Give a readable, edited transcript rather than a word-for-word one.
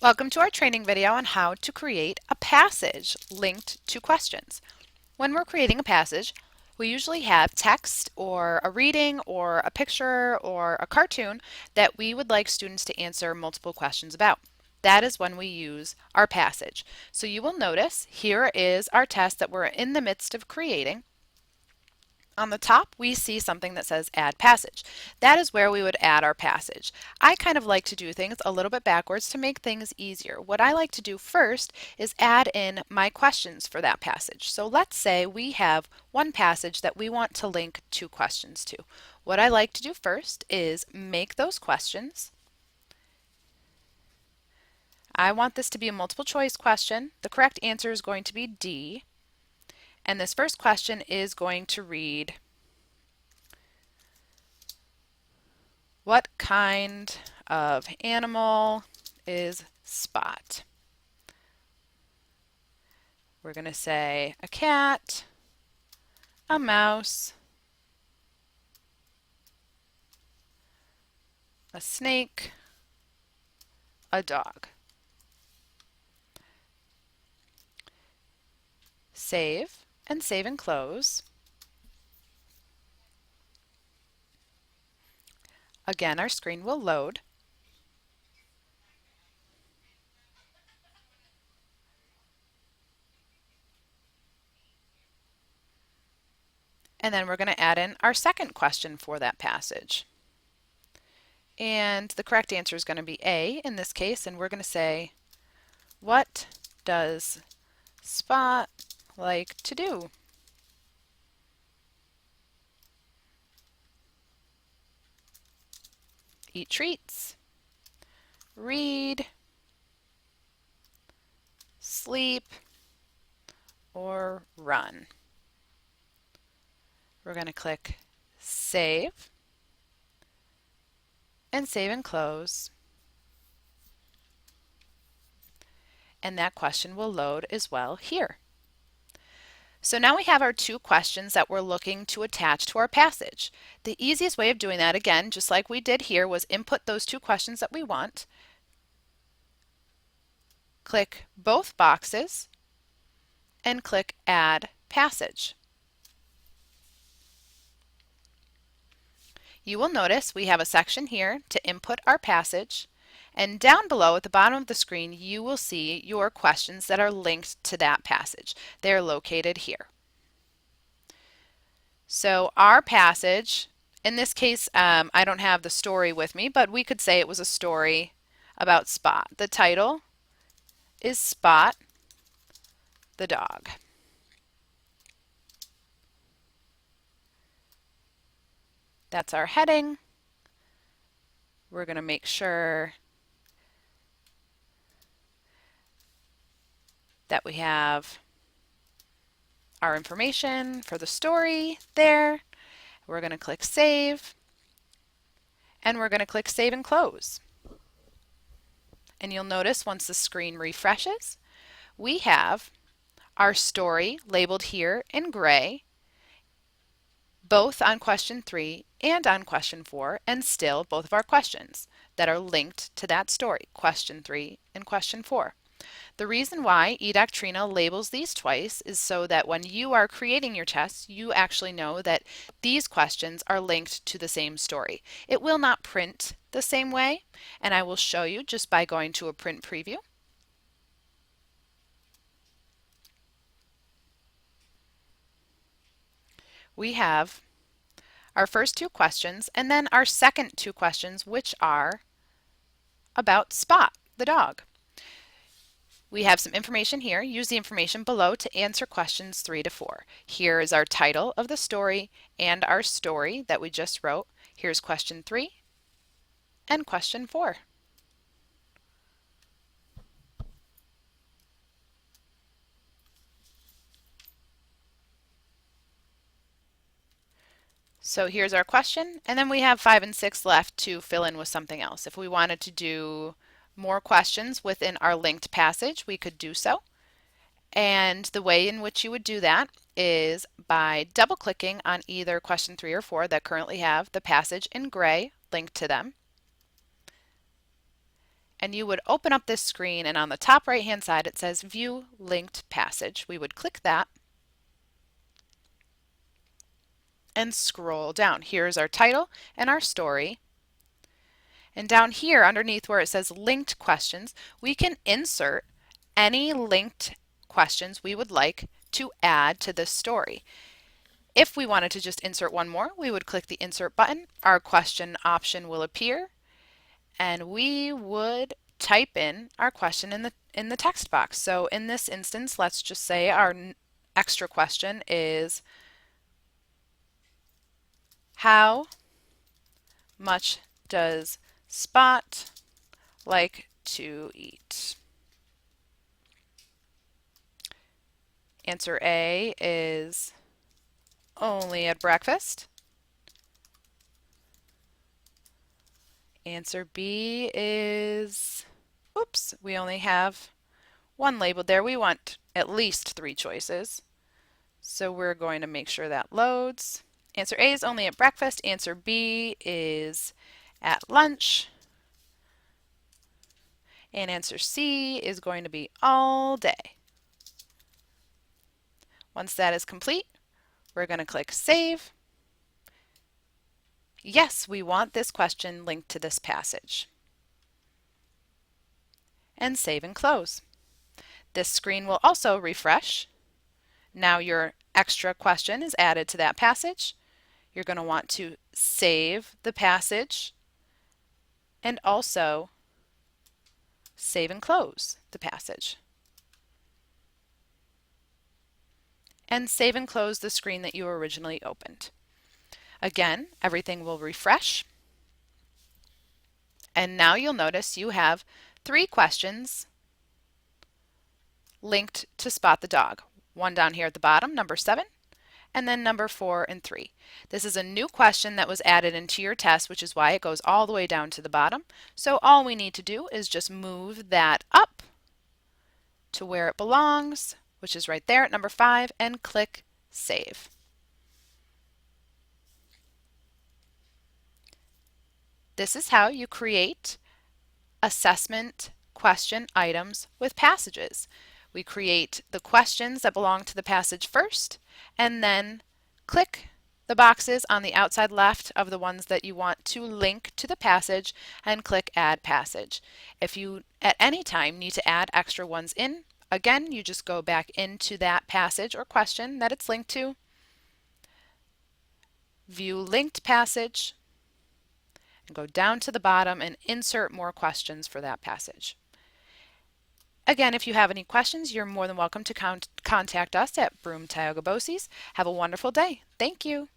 Welcome to our training video on how to create a passage linked to questions. When we're creating a passage, we usually have text or a reading or a picture or a cartoon that we would like students to answer multiple questions about. That is when we use our passage. So you will notice here is our test that we're in the midst of creating. On the top, we see something that says Add Passage. That is where we would add our passage. I kind of like to do things a little bit backwards to make things easier. What I like to do first is add in my questions for that passage. So let's say we have one passage that we want to link two questions to. What I like to do first is make those questions. I want this to be a multiple choice question. The correct answer is going to be D. And this first question is going to read, what kind of animal is Spot? We're going to say a cat, a mouse, a snake, a dog. Save and close. Again, our screen will load. And then we're going to add in our second question for that passage. And the correct answer is going to be A in this case, and we're going to say, what does Spot like to do? Eat treats, read, sleep, or run. We're going to click Save and close. And that question will load as well here. So now we have our two questions that we're looking to attach to our passage. The easiest way of doing that, again, just like we did here, was input those two questions that we want. Click both boxes and click Add Passage. You will notice we have a section here to input our passage, and down below at the bottom of the screen you will see your questions that are linked to that passage. They are located here. So our passage, in this case I don't have the story with me, but we could say it was a story about Spot. The title is Spot the Dog. That's our heading. We're going to make sure that we have our information for the story there. We're going to click Save, and we're going to click Save and close. And you'll notice once the screen refreshes, we have our story labeled here in gray, both on question 3 and on question 4, and still both of our questions that are linked to that story, question 3 and question 4. The reason why eDoctrina labels these twice is so that when you are creating your tests, you actually know that these questions are linked to the same story. It will not print the same way, and I will show you just by going to a print preview. We have our first two questions and then our second two questions, which are about Spot, the dog. We have some information here. Use the information below to answer questions 3 to 4. Here is our title of the story and our story that we just wrote. Here's question 3 and question 4. So here's our question, and then we have 5 and 6 left to fill in with something else. If we wanted to do more questions within our linked passage, we could do so. And the way in which you would do that is by double-clicking on either question 3 or 4 that currently have the passage in gray linked to them. and you would open up this screen, and on the top right hand side it says View Linked Passage. We would click that and scroll down. Here's our title and our story. And down here underneath where it says linked questions, we can insert any linked questions we would like to add to this story. If we wanted to just insert one more, we would click the insert button. Our question option will appear, and we would type in our question in the text box. So in this instance, let's just say our extra question is, how much does Spot like to eat? Answer A is only at breakfast. Answer B is, oops, we only have one labeled there. We want at least 3 choices. So we're going to make sure that loads. Answer A is only at breakfast. Answer B is at lunch. And answer C is going to be all day. Once that is complete, we're going to click Save. Yes, we want this question linked to this passage. And save and close. This screen will also refresh. Now your extra question is added to that passage. You're going to want to save the passage and also save and close the passage. And save and close the screen that you originally opened. Again, everything will refresh. And now you'll notice you have 3 questions linked to Spot the dog. One down here at the bottom, number 7, and then number 4 and 3. This is a new question that was added into your test, which is why it goes all the way down to the bottom. So all we need to do is just move that up to where it belongs, which is right there at number 5, and click Save. This is how you create assessment question items with passages. We create the questions that belong to the passage first, and then click the boxes on the outside left of the ones that you want to link to the passage and click Add Passage. If you at any time need to add extra ones in, again, you just go back into that passage or question that it's linked to, View Linked Passage, and go down to the bottom and insert more questions for that passage. Again, if you have any questions, you're more than welcome to contact us at Broome Tioga BOCES. Have a wonderful day. Thank you.